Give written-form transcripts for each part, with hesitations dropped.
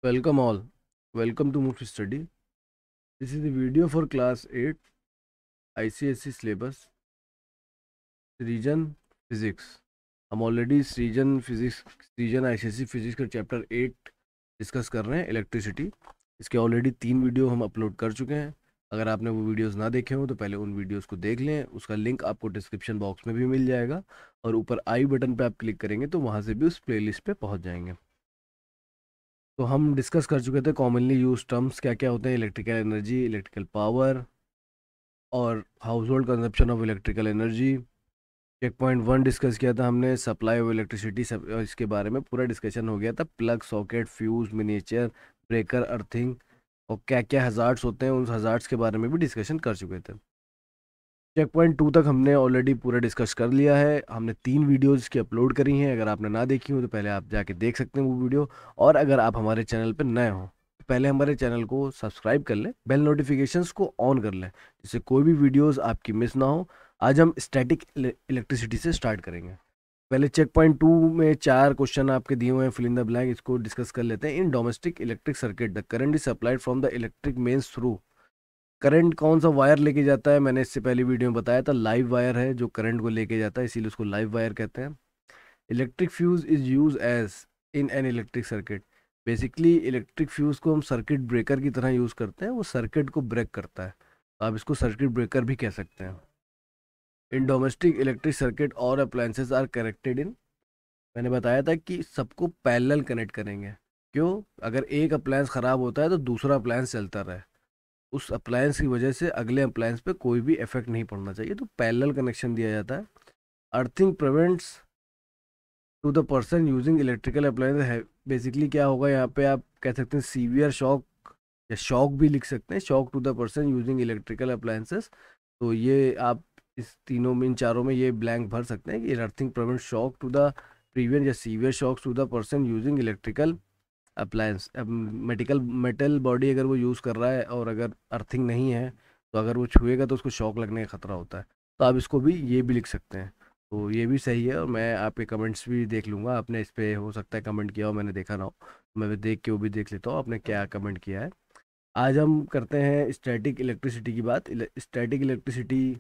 Welcome all. Welcome to Move Study. This is the video for class 8 ICSE syllabus region physics. हम already reason ICSE physics का chapter 8 discuss कर रहे हैं electricity. इसके already 3 video हम upload कर चुके हैं। अगर आपने वो वीडियोस ना देखे हो तो पहले उन वीडियोस को देख लें। उसका लिंक आपको डिस्क्रिप्शन बॉक्स में भी मिल जाएगा और ऊपर आई बटन पे आप क्लिक करेंगे तो वहाँ से भी उस प्लेलिस्ट पे पहुँच जाएंगे। तो हम डिस्कस कर चुके थे कॉमनली यूज टर्म्स क्या क्या होते हैं, इलेक्ट्रिकल एनर्जी, इलेक्ट्रिकल पावर और household consumption of electrical energy. Check point 1 discuss किया था हमने, सप्लाई ऑफ इलेक्ट्रिसिटी, सब इसके बारे में पूरा डिस्कशन हो गया था। Plug, socket, fuse, miniature, breaker, earthing और क्या क्या हजार्ड्स होते हैं, उन हजार्ड्स के बारे में भी डिस्कशन कर चुके थे। चेक पॉइंट 2 तक हमने ऑलरेडी पूरा डिस्कस कर लिया है। हमने 3 वीडियोज़ की अपलोड करी हैं। अगर आपने ना देखी हो तो पहले आप जाके देख सकते हैं वो वीडियो। और अगर आप हमारे चैनल पर नए हो तो पहले हमारे चैनल को सब्सक्राइब कर लें, बेल नोटिफिकेशंस को ऑन कर लें जिससे कोई भी वीडियोज़ आपकी मिस ना हो। आज हम स्टैटिक इलेक्ट्रिसिटी से स्टार्ट करेंगे। पहले चेक पॉइंट 2 में 4 क्वेश्चन आपके दिए हुए हैं, फिल इन द ब्लैंक। इसको डिस्कस कर लेते हैं। In domestic electric circuit the current is supplied from the electric mains through. Current कौन सा वायर लेके जाता है, मैंने इससे पहले वीडियो में बताया था, लाइव वायर है जो करंट को लेके जाता है, इसीलिए उसको लाइव वायर कहते हैं। Electric fuse is use as in an electric circuit. Basically electric fuse को हम सर्किट ब्रेकर की तरह यूज़ करते हैं, वो सर्किट को ब्रेक करता है, तो आप इसको सर्किट ब्रेकर भी कह सकते हैं। इन डोमेस्टिक इलेक्ट्रिक सर्किट और अप्लायंसेस आर कनेक्टेड इन, मैंने बताया था कि सबको पैरेलल कनेक्ट करेंगे। क्यों? अगर एक अप्लायंस ख़राब होता है तो दूसरा अप्लायंस चलता रहे, उस अप्लायंस की वजह से अगले अप्लायंस पे कोई भी इफेक्ट नहीं पड़ना चाहिए, तो पैरेलल कनेक्शन दिया जाता है। Earthing prevents to the person using electrical appliance है। बेसिकली क्या होगा, यहाँ पे आप कह सकते हैं सीवियर शॉक या शॉक भी लिख सकते हैं, shock to the person using electrical appliances. तो ये आप इस तीनों में, इन चारों में ये ब्लैंक भर सकते हैं कि earthing prevent shock to the previous या severe shocks to the person using electrical appliance. अब मेटल बॉडी अगर वो यूज़ कर रहा है और अगर अर्थिंग नहीं है तो अगर वो छुएगा तो उसको शॉक लगने का खतरा होता है, तो आप इसको भी ये भी लिख सकते हैं। तो ये भी सही है और मैं आपके कमेंट्स भी देख लूँगा। आपने इस पर हो सकता है कमेंट किया हो, मैंने देखा ना हो, मैं भी देख के वो भी देख लेता हूँ आपने क्या कमेंट किया है। आज हम करते हैं स्टैटिक इलेक्ट्रिसिटी की बात। स्टैटिक इलेक्ट्रिसिटी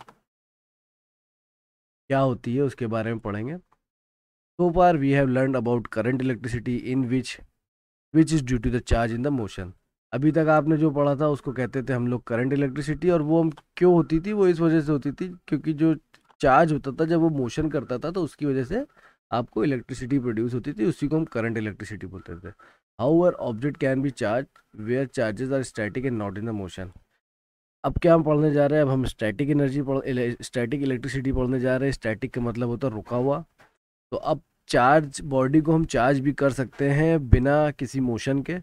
क्या होती है उसके बारे में पढ़ेंगे। So far we have learn about current electricity in which is due to the charge in the motion. अभी तक आपने जो पढ़ा था उसको कहते थे हम लोग करंट इलेक्ट्रिसिटी, और वो हम क्यों होती थी, वो इस वजह से होती थी क्योंकि जो चार्ज होता था जब वो मोशन करता था तो उसकी वजह से आपको इलेक्ट्रिसिटी प्रोड्यूस होती थी, उसी को हम करंट इलेक्ट्रिसिटी बोलते थे। However object can be charge where charges are static and not in the motion. अब क्या हम पढ़ने जा रहे हैं, अब हम स्टैटिक इलेक्ट्रिसिटी पढ़ने जा रहे हैं। स्टैटिक का मतलब होता है रुका हुआ। तो अब चार्ज बॉडी को हम चार्ज भी कर सकते हैं बिना किसी मोशन के।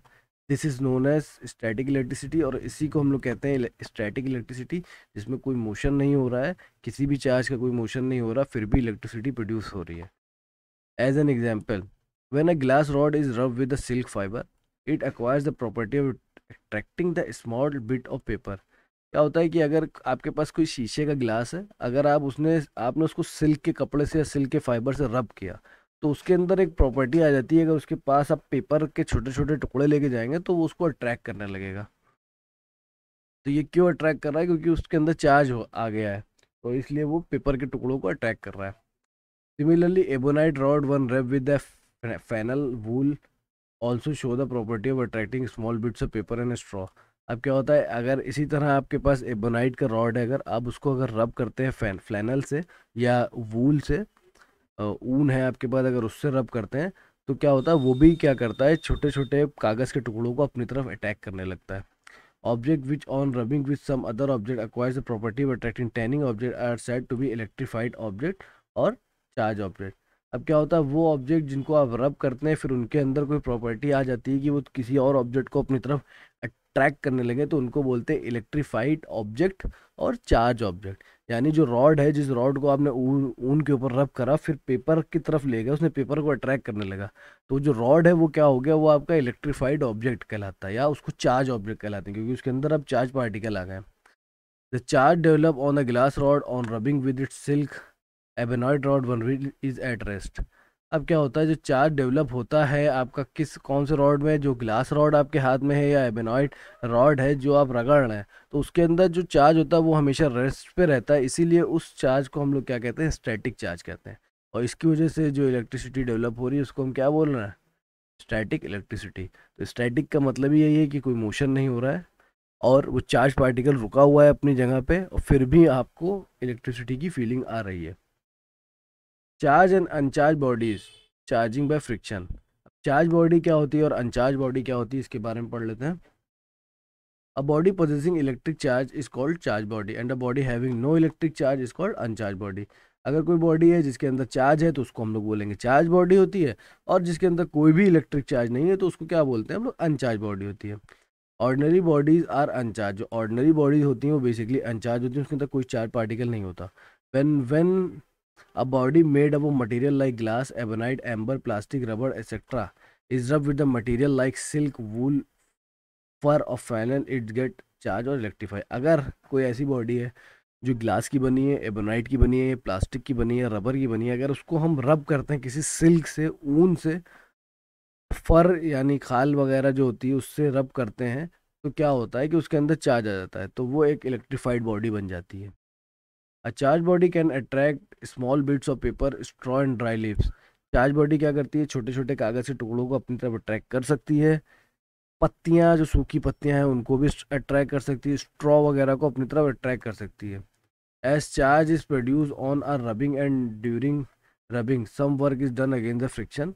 This is known as static electricity, और इसी को हम लोग कहते हैं स्टैटिक इलेक्ट्रिसिटी, जिसमें कोई मोशन नहीं हो रहा है, किसी भी चार्ज का कोई मोशन नहीं हो रहा, फिर भी इलेक्ट्रिसिटी प्रोड्यूस हो रही है। As an example, when a glass rod is rub with a silk fibre, it acquires the property of attracting the small bit of paper. क्या होता है कि अगर आपके पास कोई शीशे का ग्लास है, अगर आपने उसको सिल्क के कपड़े से या सिल्क के फाइबर से रब किया तो उसके अंदर एक प्रॉपर्टी आ जाती है, अगर उसके पास आप पेपर के छोटे छोटे टुकड़े लेके जाएंगे तो वो उसको अट्रैक्ट करने लगेगा। तो ये क्यों अट्रैक्ट कर रहा है? क्योंकि उसके अंदर चार्ज आ गया है, तो इसलिए वो पेपर के टुकड़ों को अट्रैक्ट कर रहा है। Similarly ebonite rod when rub with the flannel wool also show the property of attracting small bits of paper and straw. अब क्या होता है, अगर इसी तरह आपके पास एबोनाइट का रॉड है, अगर आप उसको अगर रब करते हैं फ्लैनल से या वूल से, ऊन है आपके पास, अगर उससे रब करते हैं तो क्या होता है, वो भी क्या करता है, छोटे छोटे कागज़ के टुकड़ों को अपनी तरफ अटैक करने लगता है। Object which on rubbing with some other object acquires the property of attracting tanning object are said to be electrified object और चार्ज ऑब्जेक्ट। अब क्या होता है, वो ऑब्जेक्ट जिनको आप रब करते हैं फिर उनके अंदर कोई प्रॉपर्टी आ जाती है कि वो किसी और ऑब्जेक्ट को अपनी तरफ अट्रैक्ट करने लगे, तो उनको बोलते हैं इलेक्ट्रीफाइड ऑब्जेक्ट और चार्ज ऑब्जेक्ट। यानी जो रॉड है, जिस रॉड को आपने ऊन ऊन के ऊपर रब करा, फिर पेपर की तरफ ले गया, उसने पेपर को अट्रैक्ट करने लगा, तो जो रॉड है वो क्या हो गया, वो आपका इलेक्ट्रीफाइड ऑब्जेक्ट कहलाता है, या उसको चार्ज ऑब्जेक्ट कहलाते हैं क्योंकि उसके अंदर अब चार्ज पार्टिकल आ गए। The charge develop on the glass rod on rubbing with its silk ebonite rod one is at rest. अब क्या होता है, जो चार्ज डेवलप होता है आपका किस कौन से रॉड में, जो ग्लास रॉड आपके हाथ में है या एबेनॉइड रॉड है जो आप रगड़ रहे हैं, तो उसके अंदर जो चार्ज होता है वो हमेशा रेस्ट पे रहता है, इसीलिए उस चार्ज को हम लोग क्या कहते हैं, स्टैटिक चार्ज कहते हैं। और इसकी वजह से जो इलेक्ट्रिसिटी डेवलप हो रही है उसको हम क्या बोल रहे हैं, स्टैटिक इलेक्ट्रिसिटी। तो स्टैटिक का मतलब ही यही है कि कोई मोशन नहीं हो रहा है और वो चार्ज पार्टिकल रुका हुआ है अपनी जगह पे, और फिर भी आपको इलेक्ट्रिसिटी की फीलिंग आ रही है। Charge and अनचार्ज bodies charging by friction. Charge body क्या होती है और अनचार्ज बॉडी क्या होती है, इसके बारे में पढ़ लेते हैं। A body possessing electric charge is called charge body and a body having no electric charge is called uncharge body. अगर कोई बॉडी है जिसके अंदर चार्ज है तो उसको हम लोग बोलेंगे चार्ज बॉडी होती है, और जिसके अंदर कोई भी इलेक्ट्रिक चार्ज नहीं है तो उसको क्या बोलते हैं हम लोग, अनचार्ज बॉडी होती है। Ordinary bodies are uncharge. जो ऑर्डिनरी बॉडीज होती हैं वो बेसिकली अनचार्ज होती हैं, उसके अंदर कोई चार्ज पार्टिकल नहीं होता। when a body made up of material like glass, ebonite, amber, plastic, rubber, etc. is rubbed with the material like silk, wool, fur or flannel, it get charge और electrify। अगर कोई ऐसी body है जो glass की बनी है, ebonite की बनी है, प्लास्टिक की बनी है, रबर की बनी है, अगर उसको हम रब करते हैं किसी सिल्क से, ऊन से, फर यानी खाल वगैरह जो होती है उससे रब करते हैं, तो क्या होता है कि उसके अंदर चार्ज आ जाता है, तो वो एक इलेक्ट्रिफाइड बॉडी बन जाती है। अ charge body can attract small bits of paper, straw and dry leaves. Charge body क्या करती है, छोटे छोटे कागज के टुकड़ों को अपनी तरफ अट्रैक्ट कर सकती है, पत्तियां जो सूखी पत्तियां हैं उनको भी अट्रैक्ट कर सकती है, स्ट्रॉ वगैरह को अपनी तरफ अट्रैक्ट कर सकती है। As charge is produce on a rubbing and during rubbing some work is done against the friction.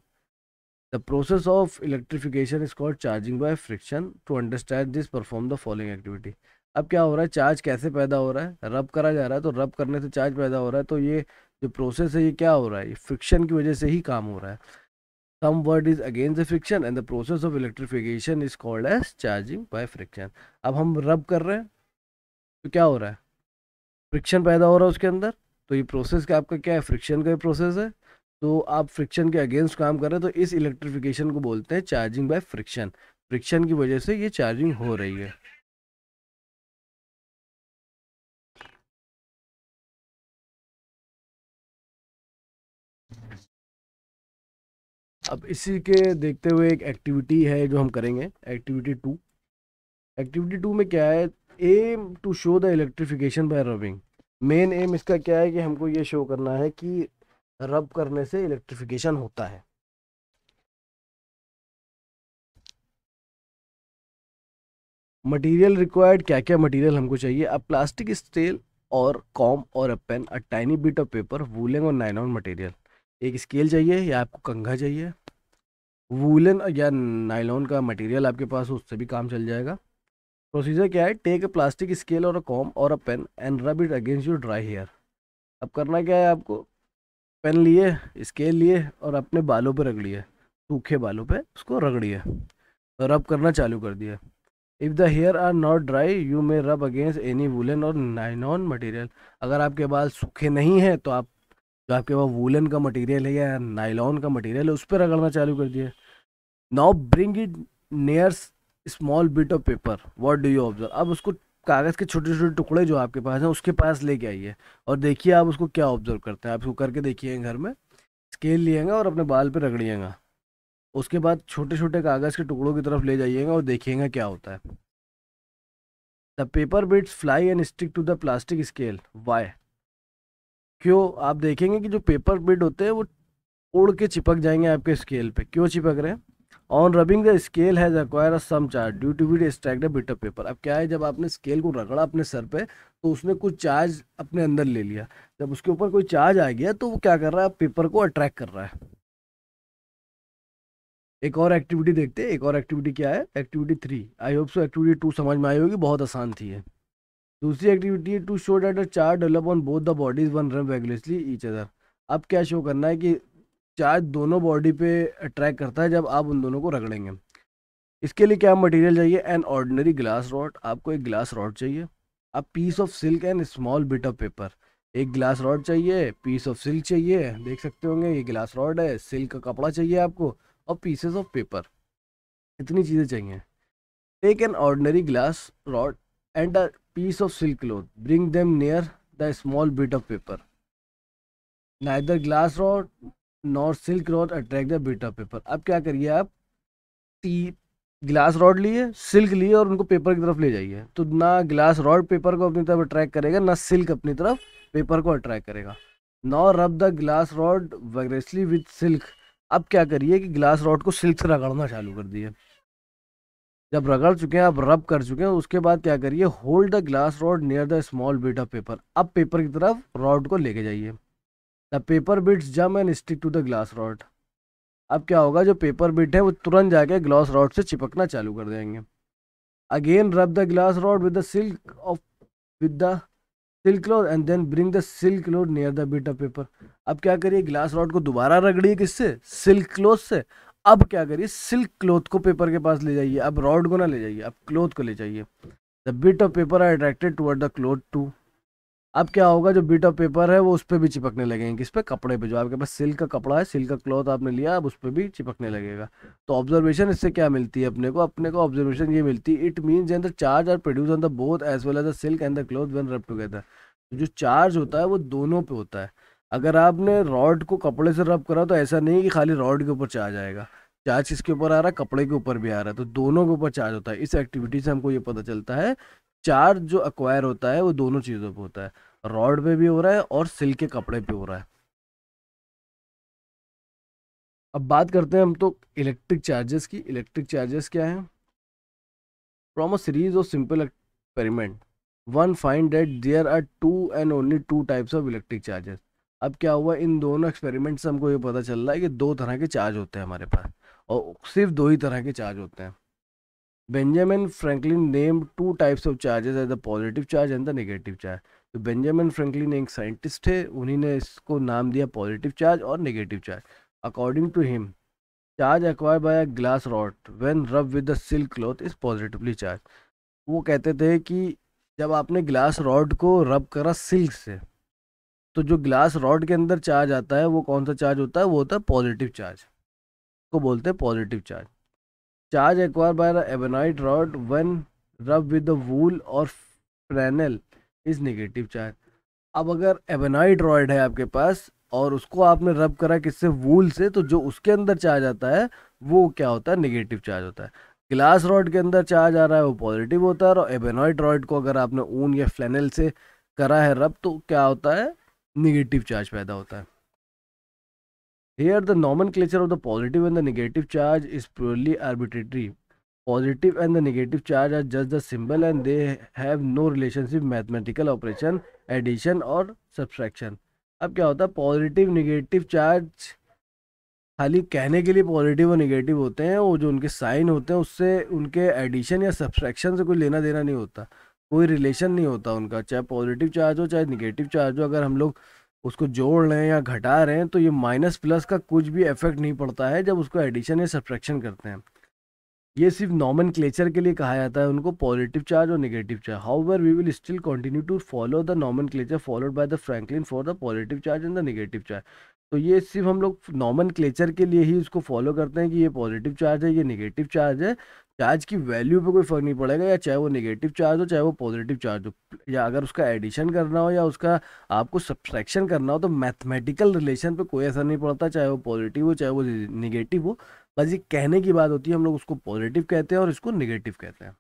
The process of electrification is called charging by friction. To understand this perform the following activity. अब क्या हो रहा है, charge कैसे पैदा हो रहा है, रब करा जा रहा है तो रब करने से चार्ज पैदा हो रहा है, तो ये जो प्रोसेस है ये क्या हो रहा है, ये फ्रिक्शन की वजह से ही काम हो रहा है। Some work is against the friction and the process of electrification is called as charging by friction. अब हम रब कर रहे हैं तो क्या हो रहा है, फ्रिक्शन पैदा हो रहा है उसके अंदर, तो ये प्रोसेस का आपका क्या है, फ्रिक्शन का प्रोसेस है। तो आप फ्रिक्शन के अगेंस्ट काम कर रहे हैं, तो इस इलेक्ट्रिफिकेशन को बोलते हैं चार्जिंग बाय फ्रिक्शन। फ्रिक्शन की वजह से ये चार्जिंग हो रही है। अब इसी के देखते हुए एक एक्टिविटी है जो हम करेंगे, एक्टिविटी टू। एक्टिविटी टू में क्या है, aim to show the electrification by rubbing. Main aim इसका क्या है कि हमको ये शो करना है कि रब करने से इलेक्ट्रिफिकेशन होता है। मटेरियल रिक्वायर्ड, क्या क्या मटेरियल हमको चाहिए। अब प्लास्टिक स्केल और कॉम और a pen, a tiny bit of paper, woollen और नायलॉन मटेरियल। एक स्केल चाहिए या आपको कंघा चाहिए, वूलन या नायलॉन का मटेरियल आपके पास हो उससे भी काम चल जाएगा। प्रोसीजर क्या है, टेक अ प्लास्टिक स्केल और अ कॉम और a pen and rub it against your dry hair. अब करना क्या है आपको, पेन लिए, स्केल लिए और अपने बालों पे रगड़िए, सूखे बालों पे उसको रगड़िए, रब करना चालू कर दिया। If the hair are not dry you may rub against any woolen or nylon material. अगर आपके बाल सूखे नहीं हैं तो आप जो आपके पास वुलन का मटेरियल है या नायलॉन का मटेरियल है उस पर रगड़ना चालू कर दिए। Now bring it near small bit of paper, what do you observe. अब उसको कागज़ के छोटे छोटे टुकड़े जो आपके पास हैं उसके पास लेके आइए और देखिए आप उसको क्या ऑब्जर्व करते हैं। आप उसको करके देखिए घर में, स्केल लिएगा और अपने बाल पे रगड़िएगा, उसके बाद छोटे छोटे कागज़ के टुकड़ों की तरफ ले जाइएगा और देखिएगा क्या होता है। The paper bits fly and stick to the plastic scale, why. क्यों, आप देखेंगे कि जो पेपर बिट होते हैं वो उड़ के चिपक जाएंगे आपके स्केल पे, क्यों चिपक रहे हैं। On rubbing the scale has acquire some charge due to which strike the bit of paper. अब क्या है, जब आपने स्केल को रगड़ा अपने सर पे तो उसने कुछ चार्ज अपने अंदर ले लिया, जब उसके ऊपर कोई चार्ज आ गया तो वो क्या कर रहा है, पेपर को अट्रैक्ट कर रहा है। एक और एक्टिविटी देखते हैं, एक और एक्टिविटी क्या है, activity three. I hope so activity two समझ में आई होगी, बहुत आसान थी है। दूसरी एक्टिविटी है to show that a charge develop on both the bodies when run regularly each other. अब क्या शो करना है कि चार्ज दोनों बॉडी पे अट्रैक्ट करता है जब आप उन दोनों को रगड़ेंगे। इसके लिए क्या मटेरियल चाहिए, एन ऑर्डिनरी ग्लास रॉड, आपको एक ग्लास रॉड चाहिए। अब piece of silk and small bit of paper, एक ग्लास रॉड चाहिए, पीस ऑफ सिल्क चाहिए, देख सकते होंगे ये ग्लास रॉड है, सिल्क का कपड़ा चाहिए आपको, और पीसेस ऑफ पेपर, इतनी चीज़ें चाहिए। Take an ordinary glass rod and a piece of silk cloth. Bring them near the small bit of paper. Neither glass rod nor silk rod attract the bit of paper. अब क्या करिए आप, glass rod लिए, silk लिए और उनको paper की तरफ ले जाइए, तो ना ग्लास रॉड पेपर को अपनी तरफ अट्रैक्ट करेगा, ना सिल्क अपनी तरफ पेपर को अट्रैक्ट करेगा। Now rub the glass rod vigorously with silk. अब क्या करिए कि ग्लास रॉड को सिल्क से रगड़ना चालू कर दिए। जब रगड़ चुके हैं, आप रब कर चुके हैं, उसके बाद क्या करिए, hold the glass rod near the small bit of paper. अब पेपर की तरफ रॉड को लेके जाइए। The paper bits jump and stick to the glass rod. अब क्या होगा, जो पेपर बिट है वो तुरंत जाके ग्लास रॉड से चिपकना चालू कर देंगे। Again rub the glass rod with the silk cloth and then bring the silk cloth near the bit of paper. अब क्या करिए, ग्लास रॉड को दोबारा रगड़िए, किससे, सिल्क क्लॉथ से। अब क्या करिए, सिल्क क्लॉथ को पेपर के पास ले जाइए, अब रॉड को ना ले जाइए, अब क्लॉथ को ले जाइए। The bit of paper are attracted toward the cloth too. अब क्या होगा, जो बिट ऑफ पेपर है वो उस पर भी चिपकने लगेंगे, किस पे, कपड़े पे। जो आपके पास सिल्क का कपड़ा है, सिल्क का क्लॉथ आपने लिया, अब उस पर भी चिपकने लगेगा। तो ऑब्जर्वेशन इससे क्या मिलती है अपने को ऑब्जर्वेशन ये मिलती है, it means the charge are produce on the both as well as the silk and the cloth when rub together. जो चार्ज होता है वो दोनों पे होता है। अगर आपने रॉड को कपड़े से रब करा तो ऐसा नहीं कि खाली रॉड के ऊपर चार्ज आएगा, चार्ज किसके ऊपर आ रहा है, कपड़े के ऊपर भी आ रहा है, तो दोनों के ऊपर चार्ज होता है। इस एक्टिविटी से हमको ये पता चलता है चार्ज जो अक्वायर होता है वो दोनों चीज़ों पे होता है, रॉड पे भी हो रहा है और सिल्क के कपड़े पे हो रहा है। अब बात करते हैं हम तो इलेक्ट्रिक चार्जेस की। इलेक्ट्रिक चार्जेस क्या है, from a series of simple experiment one find that there are two and only two types of electric charges. अब क्या हुआ, इन दोनों एक्सपेरिमेंट से हमको ये पता चल रहा है कि दो तरह के चार्ज होते हैं हमारे पास, और सिर्फ दो ही तरह के चार्ज होते हैं। Benjamin Franklin named two types of charges as the positive charge and the negative charge. तो बेंजामिन फ्रैंकलिन एक साइंटिस्ट थे, उन्हीं ने इसको नाम दिया पॉजिटिव चार्ज और negative charge. According to him, charge acquired by a glass rod when rub with the silk cloth is positively charge. वो कहते थे कि जब आपने ग्लास रॉड को रब करा सिल्क से, तो जो ग्लास रॉड के अंदर चार्ज आता है वो कौन सा चार्ज होता है, वो होता है पॉजिटिव चार्ज, को बोलते हैं positive charge. Charge acquired by the ebonite rod when rub with the wool और फ्लैनेल इज नेगेटिव चार्ज। अब अगर एबेनाइट रॉड है आपके पास और उसको आपने रब करा किससे, वूल से, तो जो उसके अंदर चार्ज आता है वो क्या होता है, नेगेटिव चार्ज होता है। ग्लास रॉड के अंदर चार्ज आ रहा है वो पॉजिटिव होता है, और एबेनॉइड रॉड को अगर आपने ऊन या फ्लैनेल से करा है रब, तो क्या होता है, नेगेटिव चार्ज पैदा होता है। Here the nomenclature of the positive and the negative charge is purely arbitrary. Positive and the negative charge are just the symbol and they have no relationship mathematical operation, addition or subtraction. अब क्या होता है, positive negative charge खाली कहने के लिए positive और negative होते हैं, वो जो उनके साइन होते हैं उससे उनके एडिशन या सब्सट्रैक्शन से कोई लेना देना नहीं होता, कोई रिलेशन नहीं होता उनका। चाहे पॉजिटिव चार्ज हो चाहे नेगेटिव चार्ज हो, अगर हम लोग उसको जोड़ रहे हैं या घटा रहे हैं तो ये माइनस प्लस का कुछ भी इफेक्ट नहीं पड़ता है जब उसको एडिशन या सब्सट्रैक्शन करते हैं। ये सिर्फ नॉमेनक्लेचर के लिए कहा जाता है उनको, पॉजिटिव चार्ज और negative charge. However we will still continue to follow the nomenclature followed by the Franklin for the positive charge and the negative charge. तो ये सिर्फ हम लोग नॉमेनक्लेचर के लिए ही इसको फॉलो करते हैं कि ये पॉजिटिव चार्ज है, ये नेगेटिव चार्ज है। चार्ज की वैल्यू पे कोई फर्क नहीं पड़ेगा, या चाहे वो नेगेटिव चार्ज हो चाहे वो पॉजिटिव चार्ज हो, या अगर उसका एडिशन करना हो या उसका आपको सब्सट्रैक्शन करना हो, तो मैथमेटिकल रिलेशन पे कोई असर नहीं पड़ता, चाहे वो पॉजिटिव हो चाहे वो नेगेटिव हो। बस ये कहने की बात होती है, हम लोग उसको पॉजिटिव कहते हैं और इसको नेगेटिव कहते हैं।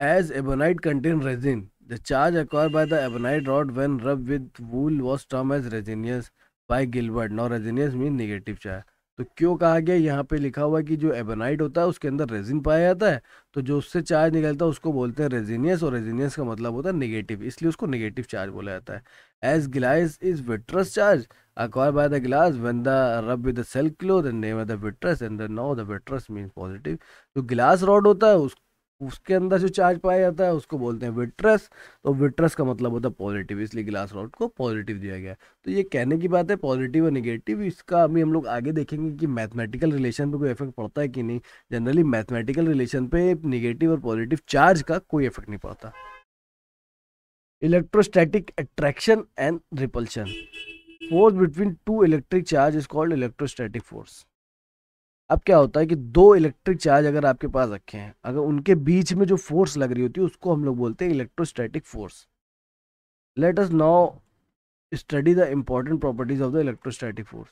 As ebonite contain resin, the charge acquired by the ebonite rod when rubbed with wool was termed as resinous by Gilbert. Now resinous means negative charge। तो क्यों कहा गया, यहाँ पे लिखा हुआ है कि जो एबोनाइट होता है उसके अंदर रेजिन पाया जाता है, तो जो उससे चार्ज निकलता है उसको बोलते हैं रेजिनियस, और रेजिनियस का मतलब होता है नेगेटिव, इसलिए उसको नेगेटिव चार्ज बोला जाता है। As glass is vitreous charge acquired by the glass when the rub with the silk cloth and name of the vitreous and the now the vitreous means positive। जो glass rod होता है उसके अंदर जो charge पाया जाता है उसको बोलते हैं विट्रस, तो विट्रस का मतलब होता है पॉजिटिव, इसलिए ग्लास रॉड को पॉजिटिव दिया गया है। तो ये कहने की बात है पॉजिटिव और नेगेटिव, इसका अभी हम लोग आगे देखेंगे कि मैथमेटिकल रिलेशन पे कोई इफेक्ट पड़ता है कि नहीं। जनरली मैथमेटिकल रिलेशन पे नेगेटिव और पॉजिटिव चार्ज का कोई इफेक्ट नहीं पड़ता। Electrostatic attraction and repulsion, force between two electric charge is called electrostatic force. अब क्या होता है कि दो इलेक्ट्रिक चार्ज अगर आपके पास रखे हैं, अगर उनके बीच में जो फोर्स लग रही होती है उसको हम लोग बोलते हैं electrostatic force. Let us now study the important properties of the electrostatic force.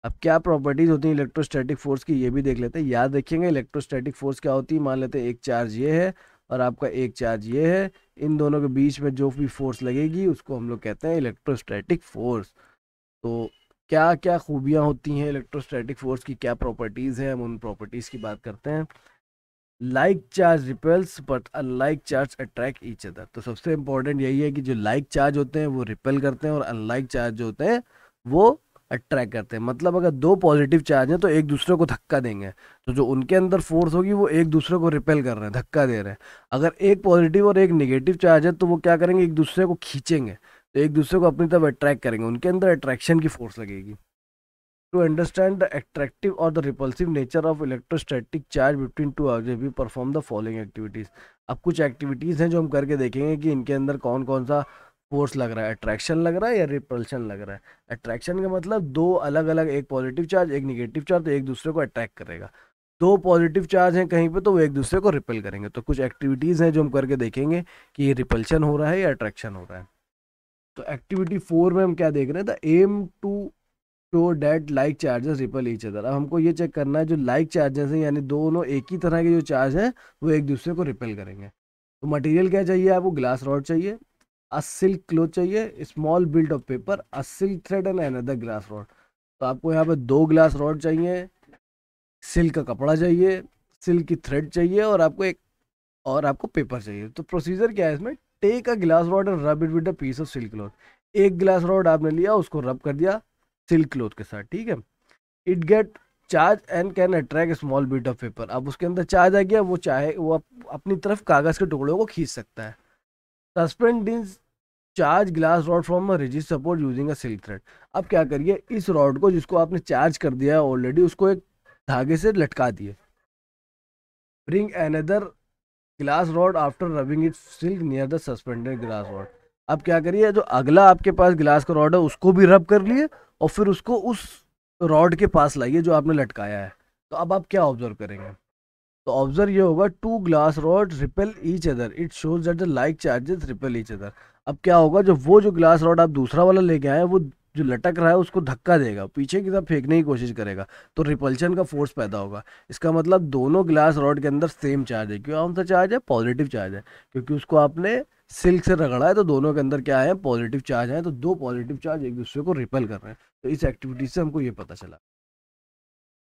अब क्या प्रॉपर्टीज होती हैं इलेक्ट्रोस्टैटिक फोर्स की, ये भी देख लेते हैं। याद रखेंगे इलेक्ट्रोस्टैटिक फोर्स क्या होती है। मान लेते हैं एक चार्ज ये है और आपका एक चार्ज ये है, इन दोनों के बीच में जो भी फोर्स लगेगी उसको हम लोग कहते हैं इलेक्ट्रोस्टैटिक फोर्स। तो क्या क्या खूबियाँ होती हैं इलेक्ट्रोस्टैटिक फोर्स की, क्या प्रॉपर्टीज़ हैं, हम उन प्रॉपर्टीज़ की बात करते हैं। Like charge repels but unlike charge attract each other. तो सबसे इंपॉर्टेंट यही है कि जो लाइक चार्ज होते हैं वो रिपेल करते हैं और अनलाइक चार्ज जो होते हैं वो अट्रैक्ट करते हैं। मतलब अगर दो पॉजिटिव चार्ज हैं तो एक दूसरे को धक्का देंगे, तो जो उनके अंदर फोर्स होगी वो एक दूसरे को रिपेल कर रहे हैं, धक्का दे रहे हैं। अगर एक पॉजिटिव और एक नेगेटिव चार्ज है तो वो क्या करेंगे, एक दूसरे को खींचेंगे, तो एक दूसरे को अपनी तरफ अट्रैक्ट करेंगे, उनके अंदर अट्रैक्शन की फोर्स लगेगी। To understand the attractive or the repulsive nature of electrostatic charge between two objects, we perform the following activities। अब कुछ एक्टिविटीज़ हैं जो हम करके देखेंगे कि इनके अंदर कौन कौन सा फोर्स लग रहा है, अट्रैक्शन लग रहा है या रिपल्शन लग रहा है। अट्रैक्शन का मतलब दो अलग अलग, एक पॉजिटिव चार्ज एक निगेटिव चार्ज, तो एक दूसरे को अट्रैक्ट करेगा। दो पॉजिटिव चार्ज हैं कहीं पे तो वो एक दूसरे को रिपेल करेंगे। तो कुछ एक्टिविटीज़ हैं जो हम करके देखेंगे कि ये रिपल्शन हो रहा है या अट्रैक्शन हो रहा है। तो एक्टिविटी 4 में हम क्या देख रहे हैं, the aim to show that like charges repel each other. अब हमको ये चेक करना है जो लाइक चार्जेस हैं यानी दोनों एक ही तरह के जो चार्ज हैं वो एक दूसरे को रिपेल करेंगे। तो मटेरियल क्या चाहिए आपको, ग्लास रॉड चाहिए, अ सिल्क क्लोथ चाहिए, small built of paper, a silk thread and another glass rod. तो आपको यहाँ पे दो ग्लास रॉड चाहिए, सिल्क का कपड़ा चाहिए, सिल्क की थ्रेड चाहिए और आपको पेपर चाहिए। तो प्रोसीजर क्या है इसमें, take a glass rod and rub it with a piece of silk cloth. एक ग्लास रॉड आपने लिया, उसको रब कर दिया सिल्क क्लॉथ के साथ, ठीक है। It get charge and can attract small bit of paper. अब उसके अंदर चार्ज आ गया, वो चाहे वो अपनी तरफ कागज के टुकड़ों को खींच सकता है। Suspend this charge glass rod from a rigid support using a silk thread. अब क्या करिए, इस रॉड को जिसको आपने चार्ज कर दिया है ऑलरेडी, उसको एक धागे से लटका दिए। Bring another glass rod after rubbing it silk near the suspended glass rod. अब क्या करिए, जो अगला आपके पास ग्लास का रॉड है उसको भी रब कर लिए और फिर उसको उस रॉड के पास लाइए जो आपने लटकाया है। तो अब आप क्या ऑब्जर्व करेंगे, तो ऑब्जर्व ये होगा, two glass rod repel each other, it shows that the like charges repel each other. अब क्या होगा, जो ग्लास रॉड आप दूसरा वाला लेके आए हैं वो जो लटक रहा है उसको धक्का देगा, पीछे की तरफ फेंकने की कोशिश करेगा, तो रिपल्शन का फोर्स पैदा होगा। इसका मतलब दोनों ग्लास रॉड के अंदर सेम चार्ज है। क्यों, कौन सा चार्ज है, पॉजिटिव चार्ज है, क्योंकि उसको आपने सिल्क से रगड़ा है, तो दोनों के अंदर क्या है, पॉजिटिव चार्ज है। तो दो पॉजिटिव चार्ज एक दूसरे को रिपेल कर रहे हैं। तो इस एक्टिविटी से हमको ये पता चला।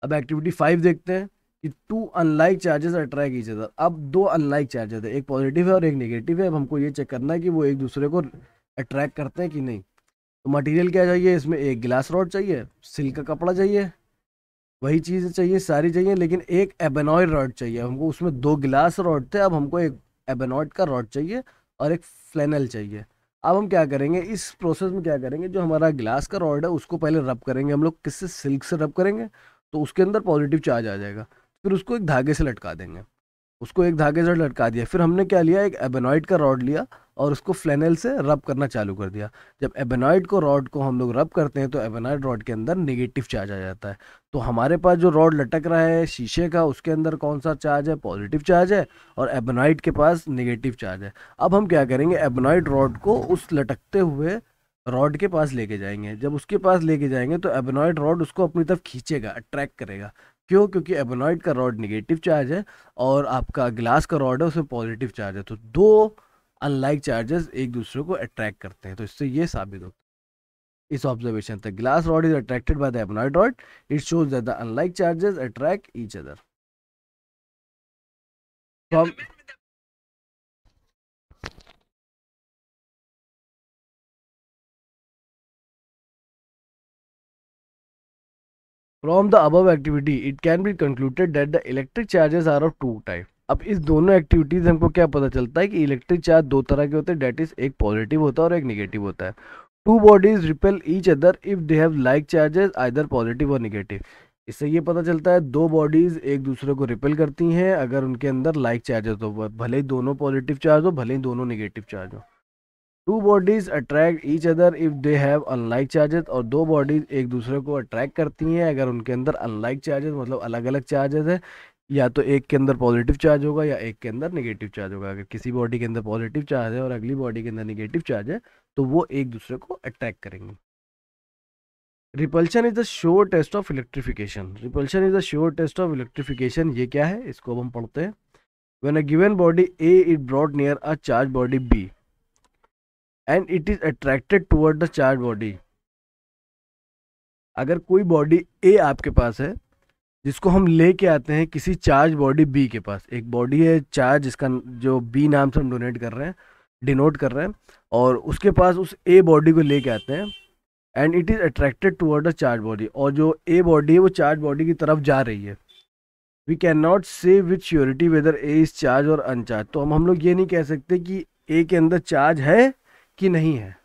अब एक्टिविटी 5 देखते हैं कि two unlike charges attract each other. अब दो अनलाइक चार्जेस है, एक पॉजिटिव है और एक नेगेटिव है। अब हमको ये चेक करना है कि वो एक दूसरे को अट्रैक्ट करते हैं कि नहीं। तो मटेरियल क्या चाहिए, इसमें एक ग्लास रॉड चाहिए, सिल्क का कपड़ा चाहिए, वही चीज़ें चाहिए, सारी चाहिए, लेकिन एक एबेनॉइड रॉड चाहिए हमको। उसमें दो गिलास रॉड थे, अब हमको एक एबेनॉइड का रॉड चाहिए और एक फ्लैनल चाहिए। अब हम क्या करेंगे, इस प्रोसेस में क्या करेंगे, जो हमारा ग्लास का रॉड है उसको पहले रब करेंगे हम लोग, किससे, सिल्क से रब करेंगे, तो उसके अंदर पॉजिटिव चार्ज आ जाएगा। फिर उसको एक धागे से लटका देंगे, उसको एक धागे से लटका दिया। फिर हमने क्या लिया, एक एबेनॉइड का रॉड लिया और उसको फ्लैनल से रब करना चालू कर दिया। जब एबेनॉइड को रॉड को हम लोग रब करते हैं तो एबेनॉइड रॉड के अंदर नेगेटिव चार्ज आ जाता है। तो हमारे पास जो रॉड लटक रहा है शीशे का, उसके अंदर कौन सा चार्ज है, पॉजिटिव चार्ज है, और एबेनॉइड के पास नेगेटिव चार्ज है। अब हम क्या करेंगे, एबेनॉइड रॉड को उस लटकते हुए रॉड के पास लेके जाएंगे। जब उसके पास लेके जाएंगे तो एबेनॉइड रॉड उसको अपनी तरफ खींचेगा, अट्रैक्ट करेगा। क्यों, क्योंकि एबेनॉइड का रॉड नेगेटिव चार्ज है और आपका ग्लास का रॉड है उसमें पॉजिटिव चार्ज है। तो दो अनलाइक चार्जेस एक दूसरे को अट्रैक्ट करते हैं। तो इससे ये साबित होता है इस ऑब्जर्वेशन तक, glass rod is attracted by the ebonite rod, it shows that the unlike charges attract each other. From the above activity, it can be concluded that the electric charges are of two type। अब इस दोनों activities हमको क्या पता चलता है कि electric charge दो तरह के होते हैं, डेट इज एक पॉजिटिव होता है और एक नेगेटिव होता है। Two bodies repel each other if they have like charges either positive और नेगेटिव। इससे ये पता चलता है दो बॉडीज एक दूसरे को रिपेल करती हैं अगर उनके अंदर लाइक चार्जेस हो, भले ही दोनों पॉजिटिव चार्ज हो, भले ही दोनों नेगेटिव चार्ज हो। Two bodies attract each other if they have unlike charges, और दो बॉडीज एक दूसरे को अट्रैक्ट करती हैं अगर उनके अंदर अनलाइक चार्जेस मतलब अलग अलग चार्जेस है, या तो एक के अंदर पॉजिटिव चार्ज होगा या एक के अंदर नेगेटिव चार्ज होगा। अगर किसी बॉडी के अंदर पॉजिटिव चार्ज है और अगली बॉडी के अंदर नेगेटिव चार्ज है तो वो एक दूसरे को अट्रैक्ट करेंगे। Repulsion is the sure test of electrification. Repulsion is the sure test of electrification, ये क्या है इसको अब हम पढ़ते हैं। When a given body A is brought near a charge body B and it is attracted toward the charge body. अगर कोई बॉडी ए आपके पास है जिसको हम लेके आते हैं किसी चार्ज बॉडी बी के पास, एक बॉडी है चार्ज जिसका जो बी नाम से हम डिनोट कर रहे हैं, और उसके पास उस ए बॉडी को लेके आते हैं and it is attracted toward the charge body, और जो ए बॉडी है वो चार्ज बॉडी की तरफ जा रही है। We can not say with surety whether A is charge or uncharge. तो हम लोग ये नहीं कह सकते कि ए के अंदर चार्ज है कि नहीं है,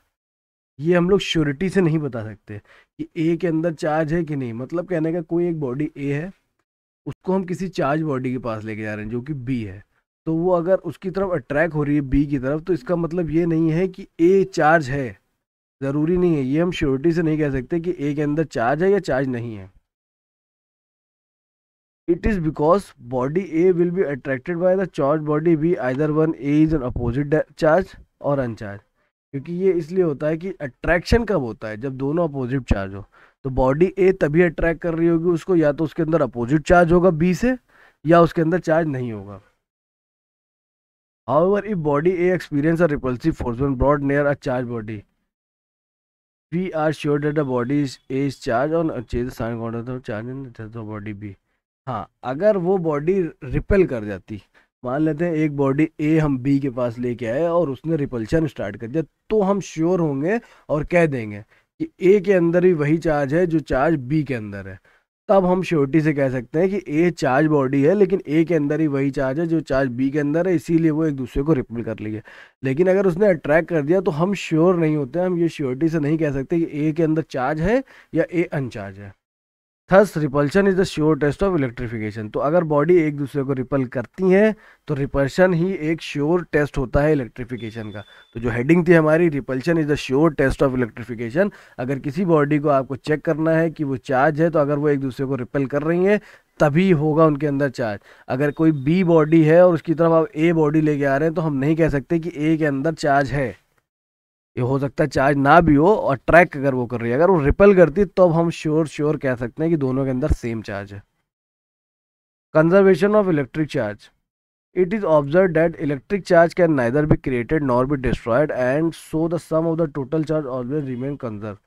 ये हम लोग श्योरिटी से नहीं बता सकते कि ए के अंदर चार्ज है कि नहीं। मतलब कहने का कोई एक बॉडी ए है, उसको हम किसी चार्ज बॉडी के पास लेके जा रहे हैं जो कि बी है, तो वो अगर उसकी तरफ अट्रैक्ट हो रही है बी की तरफ, तो इसका मतलब ये नहीं है कि ए चार्ज है, ज़रूरी नहीं है। ये हम श्योरिटी से नहीं कह सकते कि ए के अंदर चार्ज है या चार्ज नहीं है। It is because body A will be attracted by the charge body be either one A is an opposite charge or अनचार्ज। क्योंकि ये इसलिए होता है कि अट्रैक्शन कब होता है, जब दोनों अपोजिट चार्ज हो। तो बॉडी ए तभी अट्रैक्ट कर रही होगी उसको, या तो उसके अंदर अपोजिट चार्ज होगा बी से, या उसके अंदर चार्ज नहीं होगा। However if body A experience a repulsive force when brought near a charge body, we are sure that the body A is charge और change sign quantity of charge in the body B. हाँ, अगर वो body repel कर जाती, मान लेते हैं एक बॉडी ए हम बी के पास लेके आए और उसने रिपल्शन स्टार्ट कर दिया, तो हम श्योर होंगे और कह देंगे कि ए के अंदर ही वही चार्ज है जो चार्ज बी के अंदर है। तब हम श्योरिटी से कह सकते हैं कि ए चार्ज बॉडी है, लेकिन ए के अंदर ही वही चार्ज है जो चार्ज बी के अंदर है, इसीलिए वो एक दूसरे को रिपेल कर लिए। लेकिन अगर उसने अट्रैक्ट कर दिया तो हम श्योर नहीं होते, हम ये श्योरिटी से नहीं कह सकते कि ए के अंदर चार्ज है या ए अनचार्ज है। Thus repulsion is the sure test of electrification. तो अगर बॉडी एक दूसरे को रिपल करती हैं तो रिपल्शन ही एक श्योर टेस्ट होता है इलेक्ट्रिफिकेशन का। तो जो हेडिंग थी हमारी, repulsion is the sure test of electrification. अगर किसी बॉडी को आपको चेक करना है कि वो चार्ज है, तो अगर वो एक दूसरे को रिपेल कर रही हैं तभी होगा उनके अंदर चार्ज। अगर कोई बी बॉडी है और उसकी तरफ आप ए बॉडी लेके आ रहे हैं, तो हम नहीं कह सकते कि ए के अंदर चार्ज है। ये हो सकता है चार्ज ना भी हो, और ट्रैक अगर वो कर रही है, अगर वो रिपेल करती तो अब हम श्योर कह सकते हैं कि दोनों के अंदर सेम चार्ज है। Conservation of electric charge. It is observe that electric charge can neither be created nor be destroyed and so the sum of the total charge always remain conserve.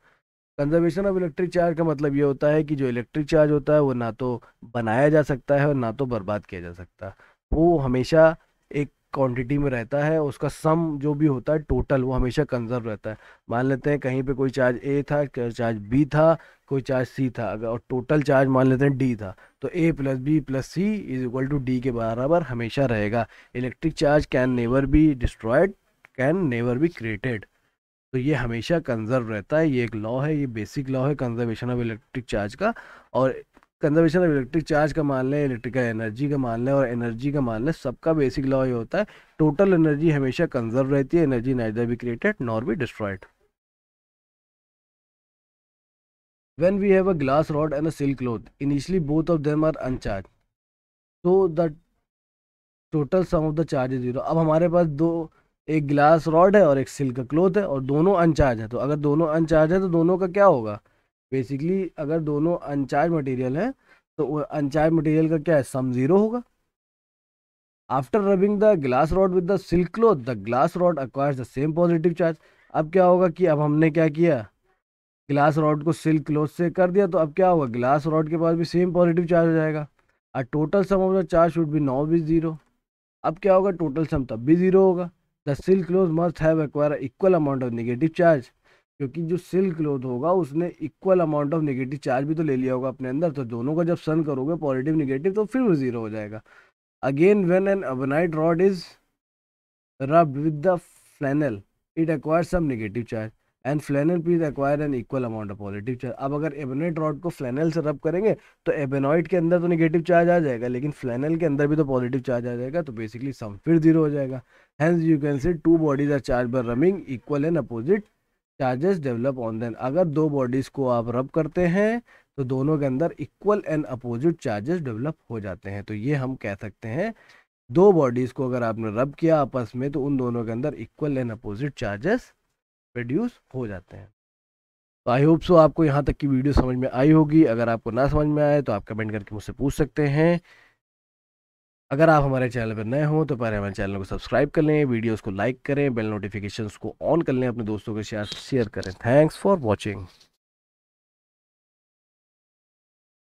Conservation of electric charge का मतलब ये होता है कि जो electric charge होता है वो ना तो बनाया जा सकता है और ना तो बर्बाद किया जा सकता, वो हमेशा एक क्वांटिटी में रहता है, उसका सम जो भी होता है टोटल वो हमेशा कंजर्व रहता है। मान लेते हैं कहीं पे कोई चार्ज ए था, चार्ज बी था, कोई चार्ज सी था, अगर और टोटल चार्ज मान लेते हैं डी था, तो A plus B plus C is equal to D के बराबर हमेशा रहेगा। Electric charge can never be destroyed, can never be created. तो ये हमेशा कंजर्व रहता है, ये एक लॉ है, ये बेसिक लॉ है कंजर्वेशन ऑफ इलेक्ट्रिक चार्ज का। और कंजर्वेशन ऑफ इलेक्ट्रिक चार्ज का मान लें, इलेक्ट्रिकल एनर्जी का मान लें और एनर्जी का मान लें, सबका बेसिक लॉ ये होता है टोटल एनर्जी हमेशा कंजर्व रहती है, energy neither be created nor be destroyed. When we have a glass rod and a silk cloth, initially both of them are uncharged, so the total sum of the charge is zero। अब हमारे पास दो, एक glass rod है और एक silk का cloth है और दोनों अनचार्ज है। तो अगर दोनों अनचार्ज है तो दोनों का क्या होगा, बेसिकली अगर दोनों अनचार्ज मटेरियल है तो अनचार्ज मटेरियल का क्या है, सम जीरो होगा। After rubbing the glass rod with the silk cloth, the glass rod acquires the same positive charge. अब क्या होगा कि अब हमने क्या किया, ग्लास रॉड को सिल्क क्लोथ से कर दिया, तो अब क्या होगा, ग्लास रॉड के पास भी सेम पॉजिटिव चार्ज हो जाएगा। और total sum of the charge should be now be zero. अब क्या होगा, टोटल सम तब भी जीरो होगा। The silk cloth must have acquire equal amount of negative charge, क्योंकि जो सिल्क क्लोथ होगा उसने equal amount of negative charge भी तो ले लिया होगा अपने अंदर, तो दोनों का जब सन करोगे पॉजिटिव नेगेटिव तो फिर वो जीरो हो जाएगा। Again when an ebonite rod is rubbed with the flannel, it acquires some negative charge and flannel please acquire an equal amount of positive charge। अब अगर एबोनाइट रॉड को फ्लैनल से रब करेंगे तो एबोनाइट के अंदर तो नेगेटिव चार्ज आ जाएगा, लेकिन फ्लैनल के अंदर भी तो पॉजिटिव चार्ज आ जाएगा, तो बेसिकली सम फिर जीरो हो जाएगा। Hence you can say two bodies are charge by rubbing equal and opposite charges develop on then. अगर दो बॉडीज को आप रब करते हैं तो दोनों के अंदर equal and opposite charges develop हो जाते हैं। तो ये हम कह सकते हैं दो बॉडीज को अगर आपने रब किया आपस में तो उन दोनों के अंदर equal and opposite charges produce हो जाते हैं। तो आई होप सो आपको यहाँ तक की वीडियो समझ में आई होगी। अगर आपको ना समझ में आए तो आप कमेंट करके मुझसे पूछ सकते हैं। अगर आप हमारे चैनल पर नए हो तो पहले हमारे चैनल को सब्सक्राइब कर लें, वीडियोस को लाइक करें, बेल नोटिफिकेशंस को ऑन कर लें, अपने दोस्तों के साथ शेयर करें। Thanks for watching.